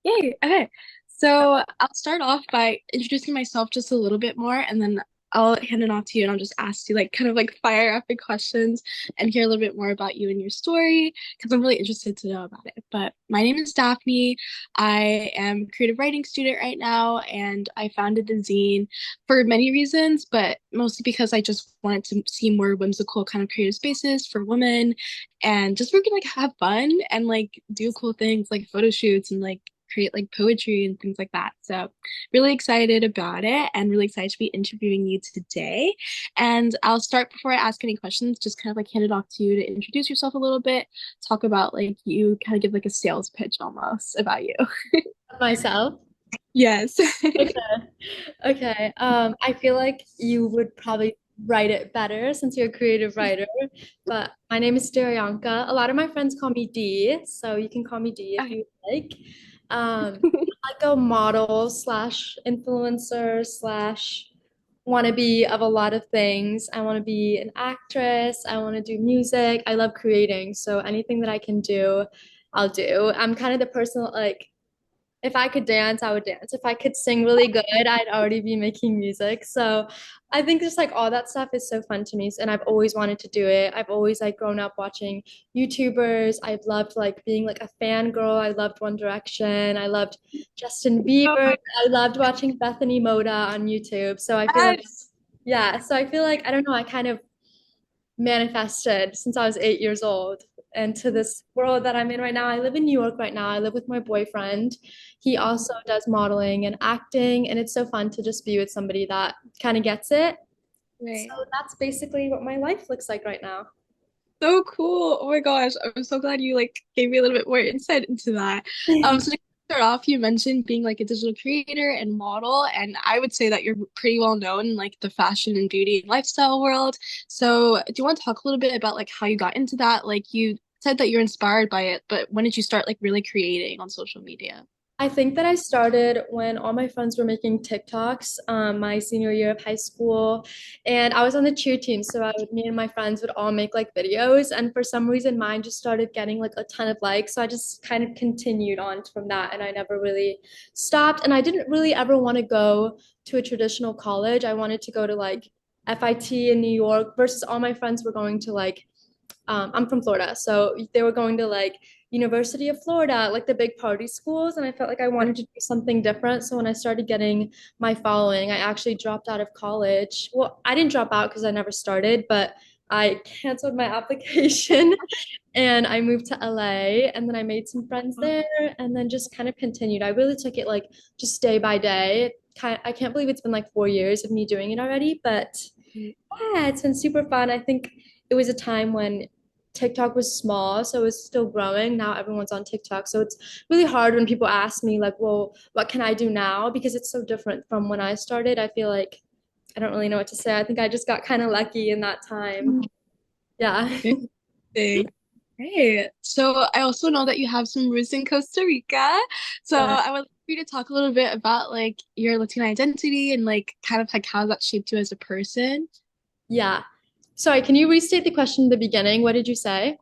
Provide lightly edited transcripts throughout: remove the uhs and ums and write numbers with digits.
Yay. Okay. So I'll start off by introducing myself just a little bit more, and then I'll hand it off to you, and I'll just ask you like kind of like fire rapid questions and hear a little bit more about you and your story because I'm really interested to know about it. But my name is Daphne. I am a creative writing student right now, and I founded the zine for many reasons, but mostly because I just wanted to see more whimsical kind of creative spaces for women and just where we can like have fun and like do cool things like photo shoots and like create like poetry and things like that. So really excited about it and really excited to be interviewing you today. And I'll start before I ask any questions, just kind of like hand it off to you to introduce yourself a little bit, talk about like you kind of give like a sales pitch almost about you. Myself. Yes. Okay. Okay. I feel like you would probably write it better since you're a creative writer. But my name is Darianka. A lot of my friends call me D, so you can call me D if Okay. you like. I'm like a model slash influencer slash wannabe of a lot of things. I want to be an actress. I want to do music. I love creating. So anything that I can do, I'll do. I'm kind of the person that, like, if I could dance, I would dance. If I could sing really good, I'd already be making music. So I think just like all that stuff is so fun to me. And I've always wanted to do it. I've always like grown up watching YouTubers. I've loved like being like a fangirl. I loved One Direction. I loved Justin Oh Bieber. my I loved watching Bethany Moda on YouTube. So I feel like, gosh. yeah. So I feel like, I don't know, I kind of manifested since I was 8 years old and to this world that I'm in right now. I live in New York right now. I live with my boyfriend. He also does modeling and acting, and it's so fun to just be with somebody that kind of gets it. So Right. that's basically what my life looks like right now. So cool. Oh my gosh. I'm so glad you like gave me a little bit more insight into that. So to start off, you mentioned being like a digital creator and model, and I would say that you're pretty well known in like the fashion and beauty and lifestyle world. So do you want to talk a little bit about like how you got into that? Like you said that you're inspired by it, but when did you start like really creating on social media? I think that I started when all my friends were making TikToks, my senior year of high school, and I was on the cheer team. So me and my friends would all make like videos, and for some reason, mine just started getting like a ton of likes. So I just kind of continued on from that, and I never really stopped. And I didn't really ever want to go to a traditional college. I wanted to go to like FIT in New York, versus all my friends were going to like I'm from Florida, so they were going to like University of Florida, like the big party schools, and I felt like I wanted to do something different. So when I started getting my following, I actually dropped out of college. Well, I didn't drop out because I never started, but I canceled my application and I moved to LA, and then I made some friends there and then just kind of continued. I really took it like just day by day. I can't believe it's been like 4 years of me doing it already, but yeah, it's been super fun. I think it was a time when TikTok was small, so it was still growing. Now everyone's on TikTok. So it's really hard when people ask me, like, well, what can I do now? Because it's so different from when I started. I feel like I don't really know what to say. I think I just got kind of lucky in that time. Yeah. Interesting. Great. So I also know that you have some roots in Costa Rica. So Yeah. I would like for you to talk a little bit about like your Latina identity and like kind of like how that shaped you as a person. Yeah. Sorry, can you restate the question in the beginning? What did you say?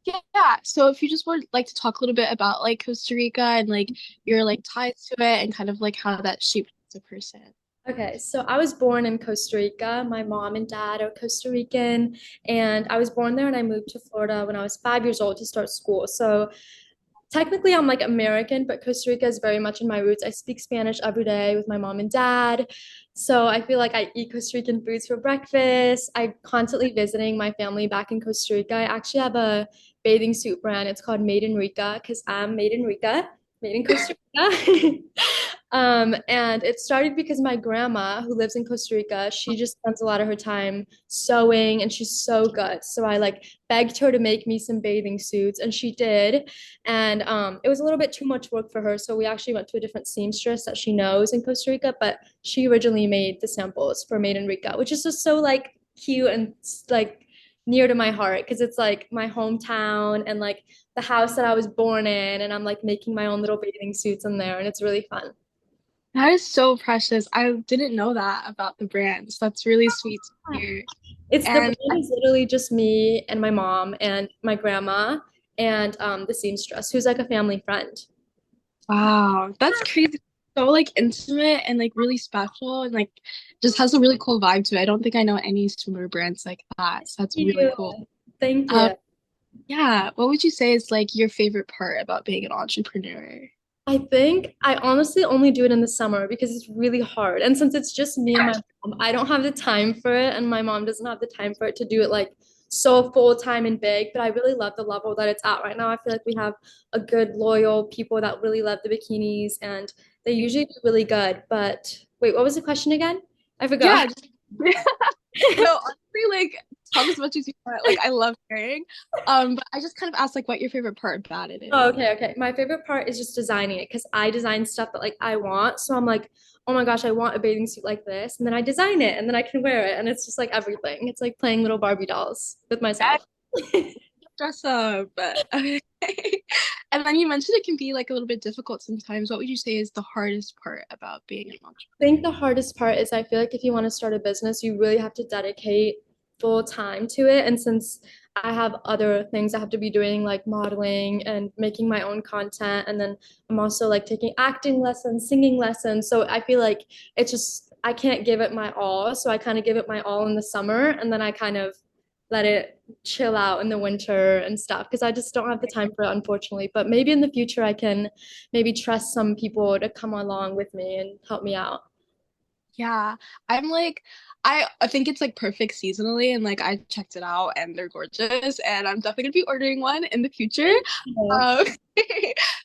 Yeah. So if you just would like to talk a little bit about like Costa Rica and like your like ties to it and kind of like how that shaped you as a person. Okay, so I was born in Costa Rica. My mom and dad are Costa Rican, and I was born there and I moved to Florida when I was 5 years old to start school. So technically, I'm like American, but Costa Rica is very much in my roots. I speak Spanish every day with my mom and dad. So I feel like I eat Costa Rican foods for breakfast. I'm constantly visiting my family back in Costa Rica. I actually have a bathing suit brand. It's called Made in Rica because I'm made in Rica, made in Costa Rica. And it started because my grandma, who lives in Costa Rica, she just spends a lot of her time sewing and she's so good. So I like begged her to make me some bathing suits and she did. And it was a little bit too much work for her. So we actually went to a different seamstress that she knows in Costa Rica, but she originally made the samples for Made in Rica, which is just so like cute and like near to my heart because it's like my hometown and like the house that I was born in. And I'm like making my own little bathing suits in there and it's really fun. That is so precious. I didn't know that about the brands. That's really sweet to hear. It's the And brand is literally just me and my mom and my grandma and the seamstress, who's like a family friend. Wow, that's crazy. So like intimate and like really special and like just has a really cool vibe to it. I don't think I know any swimwear brands like that. So that's really You. cool. Thank Um, you. yeah, what would you say is like your favorite part about being an entrepreneur? I think I honestly only do it in the summer because it's really hard. And since it's just me and my mom, I don't have the time for it, and my mom doesn't have the time for it to do it like so full time and big. But I really love the level that it's at right now. I feel like we have a good, loyal people that really love the bikinis, and they usually do really good. But wait, what was the question again? I Yeah, forgot. just, no, honestly, like talk as much as you want. Like I love hearing. But I just kind of asked like what your favorite part about it Oh, is. okay, okay. My favorite part is just designing it because I design stuff that like I want. So I'm like, oh my gosh, I want a bathing suit like this. And then I design it and then I can wear it. And it's just like everything. It's like playing little Barbie dolls with That myself. dress up. But okay. And then you mentioned it can be like a little bit difficult sometimes. What would you say is the hardest part about being an I entrepreneur? think the hardest part is I feel like if you want to start a business, you really have to dedicate full time to it. And since I have other things I have to be doing, like modeling and making my own content, and then I'm also like taking acting lessons, singing lessons. So I feel like it's just, I can't give it my all. So I kind of give it my all in the summer, and then I kind of let it chill out in the winter and stuff because I just don't have the time for it, unfortunately. But maybe in the future, I can maybe trust some people to come along with me and help me out. Yeah, I'm like, I think it's like perfect seasonally, and like I checked it out, and they're gorgeous, and I'm definitely gonna be ordering one in the future. Yeah. Um,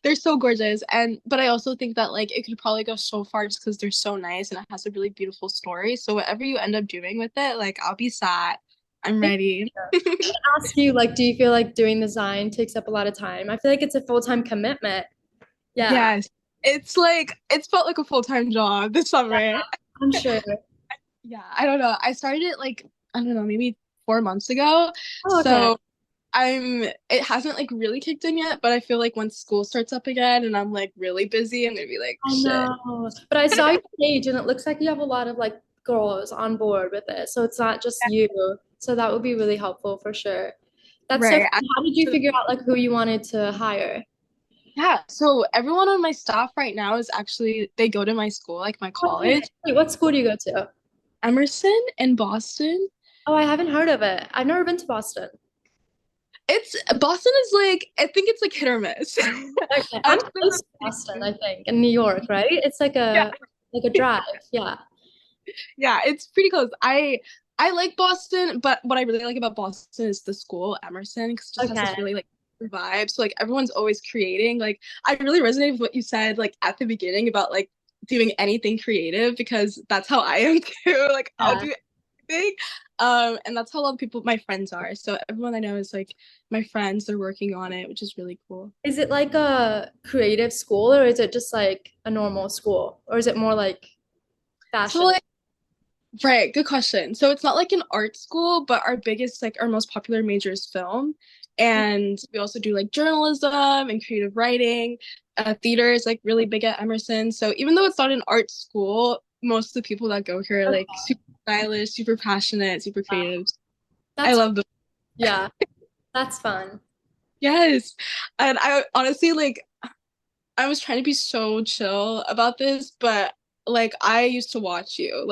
they're so gorgeous, and but I also think that like it could probably go so far just because they're so nice, and it has a really beautiful story. So whatever you end up doing with it, like I'll be sat. I'm ready. Ask you, like, do you feel like doing design takes up a lot of time? I feel like it's a full-time commitment. Yeah, Yes, it's like it's felt like a full-time job this summer. I'm sure. Yeah, I don't know. I started it like I don't know, maybe 4 months ago. Oh, okay. So it hasn't like really kicked in yet, but I feel like once school starts up again and I'm like really busy, I'm gonna be like, I shit. know. But I saw your page and it looks like you have a lot of like girls on board with it. So it's not just you. So that would be really helpful for sure. That's so Right. cool. How did you figure out like who you wanted to hire? Yeah. So everyone on my staff right now is actually they go to my school, like my Okay. college, Wait, what school do you go to? Emerson in Boston. Oh, I haven't heard of it. I've never been to Boston. It's Boston is like I think it's like hit or miss. Okay. I I'm don't know close to Boston, I think, in New York, right? It's yeah, like a drive. Yeah. yeah, it's pretty close. I like Boston, but what I really like about Boston is the school, Emerson, because it just has Okay. this really like vibe. So like everyone's always creating. Like I really resonate with what you said like at the beginning about like doing anything creative because that's how I am too. Like I'll Yeah. do anything. And that's how a lot of people, my friends are. So everyone I know is like my friends, they're working on it, which is really cool. Is it like a creative school or is it just like a normal school? Or is it more like So fashion? like right, good question. So it's not like an art school, but our biggest, like our most popular major is film. And we also do like journalism and creative writing. Theater is like really big at Emerson. So even though it's not an art school, most of the people that go here are like Okay. super stylish, super passionate, super creative. I That's love them. yeah, that's fun. Yes. And I honestly like I was trying to be so chill about this, but like I used to watch you.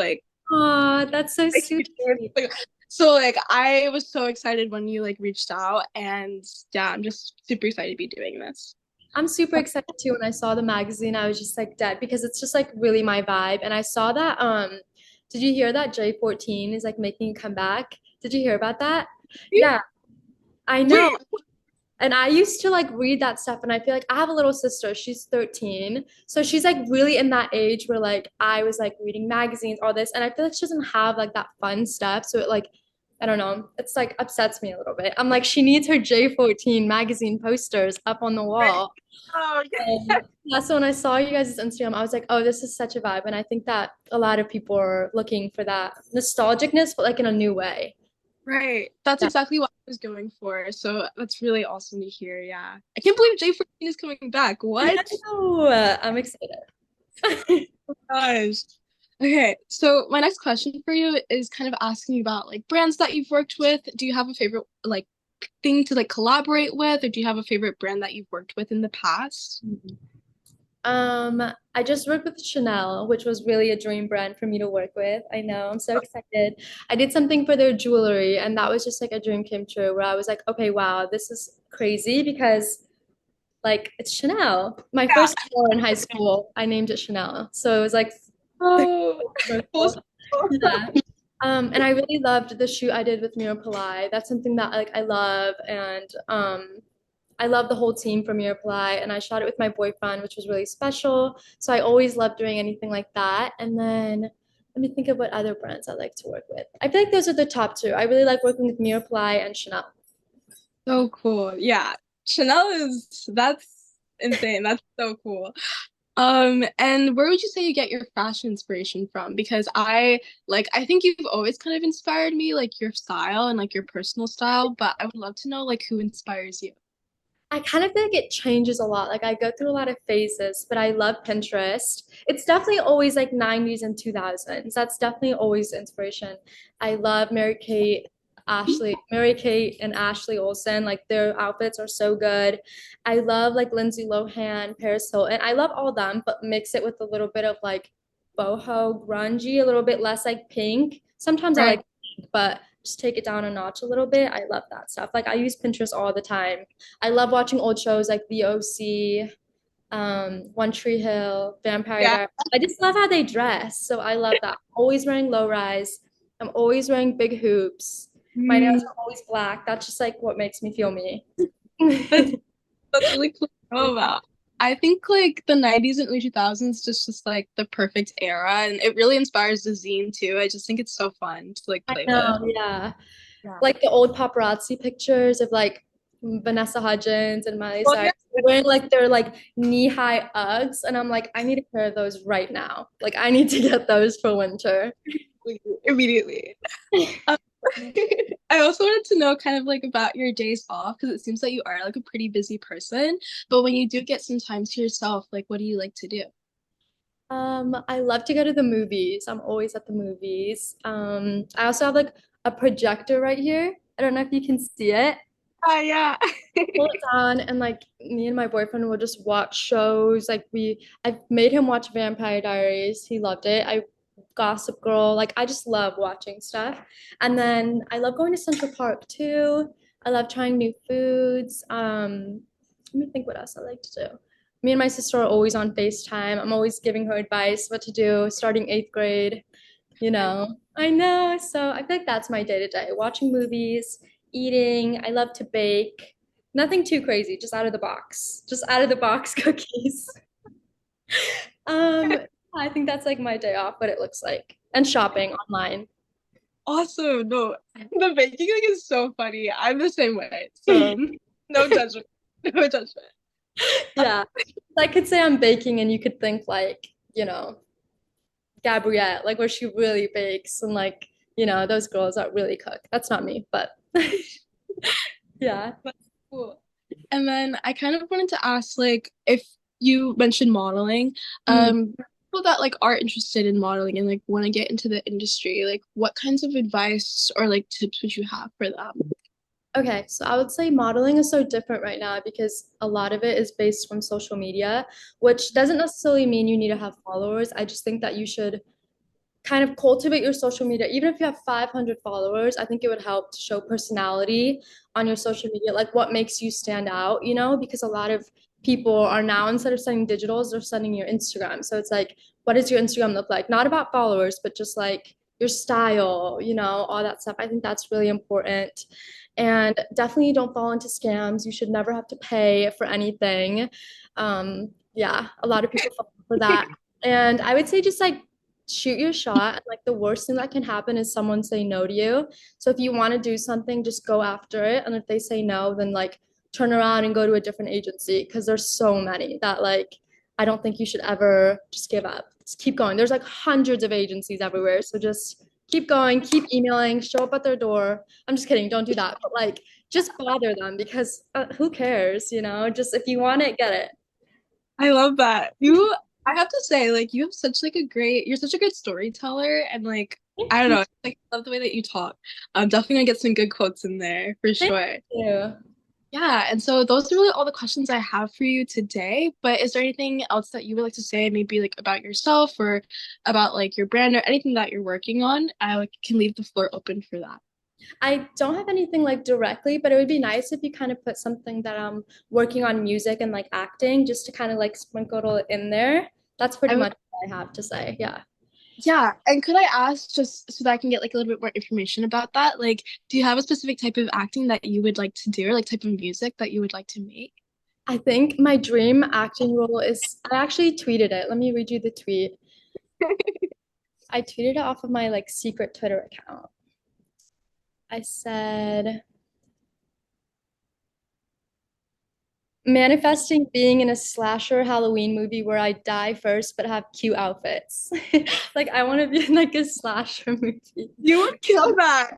Oh, that's so sweet. Like, so like I was so excited when you like reached out and yeah, I'm just super excited to be doing this. I'm super excited too. When I saw the magazine, I was just like dead because it's just like really my vibe. And I saw that did you hear that J14 is like making a comeback? Did you hear about that? Yeah, I know. Wait, And I used to like read that stuff, and I feel like I have a little sister. She's 13. So she's like really in that age where like I was like reading magazines, all this, and I feel like she doesn't have like that fun stuff. So it like, I don't know, it's like upsets me a little bit. I'm like, she needs her J14 magazine posters up on the right. wall. Oh, yeah. And yeah, so when I saw you guys' Instagram, I was like, oh, this is such a vibe. And I think that a lot of people are looking for that nostalgicness, but like in a new way. Right. That's Yeah. exactly what I was going for. So that's really awesome to hear. Yeah. I can't believe J14 is coming back. I What? know. I'm excited. Gosh. Okay, so my next question for you is kind of asking you about like brands that you've worked with. Do you have a favorite like thing to like collaborate with, or do you have a favorite brand that you've worked with in the past? Um, I just worked with Chanel, which was really a dream brand for me to work with. I know, I'm so excited. I did something for their jewelry, and that was just like a dream came true where I was like, okay, wow, this is crazy because like it's Chanel. My Yeah. first store in high school, I named it Chanel. So it was like Oh, so full cool. circle. Yeah. And I really loved the shoot I did with Mira Pillai. That's something that like I love, and I love the whole team from Mira Pillai. And I shot it with my boyfriend, which was really special. So I always love doing anything like that. And then let me think of what other brands I like to work with. I feel like those are the top two. I really like working with Mira Pillai and Chanel. So cool. Yeah. Chanel is that's insane. That's so cool. And where would you say you get your fashion inspiration from? Because I think you've always kind of inspired me, like your style and like your personal style, but I would love to know like who inspires you. I kind of feel like it changes a lot. Like I go through a lot of phases, but I love Pinterest. It's definitely always like 90s and 2000s. That's definitely always inspiration. I love Mary Kate and Ashley Olsen. Like their outfits are so good. I love like Lindsay Lohan, Paris Hilton. I love all of them, but mix it with a little bit of like boho, grungy, a little bit less like pink. Sometimes I Right. like pink, but just take it down a notch a little bit. I love that stuff. Like I use Pinterest all the time. I love watching old shows like The OC, One Tree Hill, Vampire Yeah. Diaries. I just love how they dress. So I love that. Always wearing low rise. I'm always wearing big hoops. My nails Mm, are always black. That's just like what makes me feel me. that's that's really cool to know about. I think like the 90s and early 2000s just like the perfect era and it really inspires the zine too. I just think it's so fun to like I play with. know, yeah. Yeah. Like the old paparazzi pictures of like Vanessa Hudgens and Miley Well, yeah, Cyrus wearing like their like knee-high Uggs, and I'm like, I need a pair of those right now. Like I need to get those for winter. immediately. Um, I also wanted to know kind of like about your days off because it seems that you are like a pretty busy person. But when you do get some time to yourself, like what do you like to do? I love to go to the movies. I'm always at the movies. I also have like a projector right here. I don't know if you can see it. Yeah. Pull it down and like me and my boyfriend will just watch shows. I've made him watch Vampire Diaries. He loved it. I Gossip Girl. Like I just love watching stuff. And then I love going to Central Park too. I love trying new foods. Let me think what else I like to do. Me and my sister are always on FaceTime. I'm always giving her advice what to do starting eighth grade. I know. So I feel like that's my day to day. Watching movies, eating. I love to bake. Nothing too crazy, just out of the box. Just out of the box cookies. Um, I think that's like my day off, what it looks like. And shopping online. Awesome. No, the baking thing is so funny. I'm the same way. So no judgment. No judgment. Yeah. I could say I'm baking and you could think like, Gabrielle, like where she really bakes and like, those girls that really cook. That's not me, but yeah. That's cool. And then I kind of wanted to ask, like, if you mentioned modeling, Mm. people that like are interested in modeling and like want to get into the industry, like what kinds of advice or like tips would you have for them? Okay, so I would say modeling is so different right now because a lot of it is based from social media, which doesn't necessarily mean you need to have followers. I just think that you should kind of cultivate your social media. Even if you have 500 followers, I think it would help to show personality on your social media, like what makes you stand out, because a lot of people are now, instead of sending digitals, they're sending your Instagram. So it's like, what does your Instagram look like? Not about followers, but just like your style, all that stuff. I think that's really important. And definitely don't fall into scams. You should never have to pay for anything. Yeah, a lot of people fall for that. And I would say just like shoot your shot. And like the worst thing that can happen is someone say no to you. So if you want to do something, just go after it. And if they say no, then like turn around and go to a different agency because there's so many that like I don't think you should ever just give up. Just keep going. There's like hundreds of agencies everywhere. So just keep going, keep emailing, show up at their door. I'm just kidding, don't do that. But like just bother them because who cares, Just if you want it, get it. I love that. I have to say, like, you have such like you're such a good storyteller, and like, Thank I don't you. know, like, I love the way that you talk. I'm definitely gonna get some good quotes in there for Thank sure. you. Yeah, and so those are really all the questions I have for you today. But is there anything else that you would like to say, maybe like about yourself or about like your brand or anything that you're working on? I like, can leave the floor open for that. I don't have anything like directly, but it would be nice if you kind of put something that I'm working on music and like acting just to kind of like sprinkle it in there. That's pretty I would, much what I have to say. Yeah. yeah, and could I ask just so that I can get like a little bit more information about that? Like, do you have a specific type of acting that you would like to do or like type of music that you would like to make? I think my dream acting role is I actually tweeted it. Let me read you the tweet. I tweeted it off of my like secret Twitter account. I said, manifesting being in a slasher Halloween movie where I die first but have cute outfits. Like I want to be in like a slasher movie. You would kill that.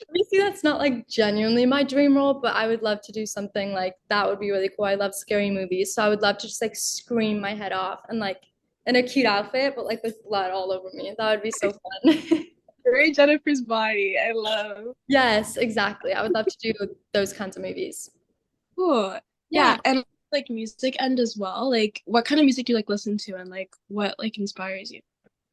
Obviously, that's not like genuinely my dream role, but I would love to do something like that would be really cool. I love scary movies, so I would love to just like scream my head off and like in a cute outfit, but like with blood all over me. That would be so fun. Very Jennifer's body. I love. Yes, exactly. I would love to do those kinds of movies. Cool. Yeah. Yeah, and like music end as well. Like, what kind of music do you like listen to, and like what like inspires you?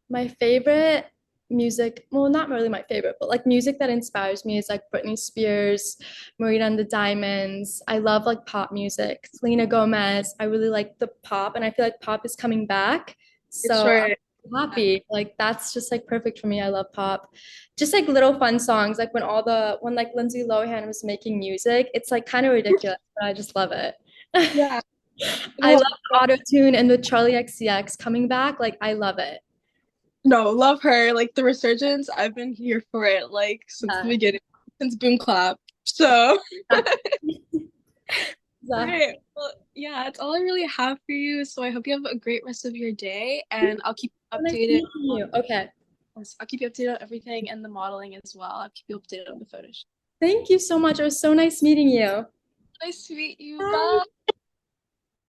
My favorite music, well, not really my favorite, but like music that inspires me is like Britney Spears, Marina and the Diamonds. I love like pop music. Selena Gomez. I really like the pop, and I feel like pop is coming back. It's So short. I'm happy. Like that's just like perfect for me. I love pop. Just like little fun songs, like when like Lindsay Lohan was making music, it's like kind of ridiculous, but I just love it. Yeah. I Well, love auto-tune and the Charlie XCX coming back. Like I love it. no, love her. Like the resurgence, I've been here for it like since the Yeah. beginning, since Boom Clap. So, Exactly. right. Well, yeah, that's all I really have for you. So I hope you have a great rest of your day, and I'll keep you So nice updated meeting on, you. Okay. I'll keep you updated on everything and the modeling as well. I'll keep you updated on the photos. Thank you so much. It was so nice meeting you. Nice to meet you. Bye. Bye.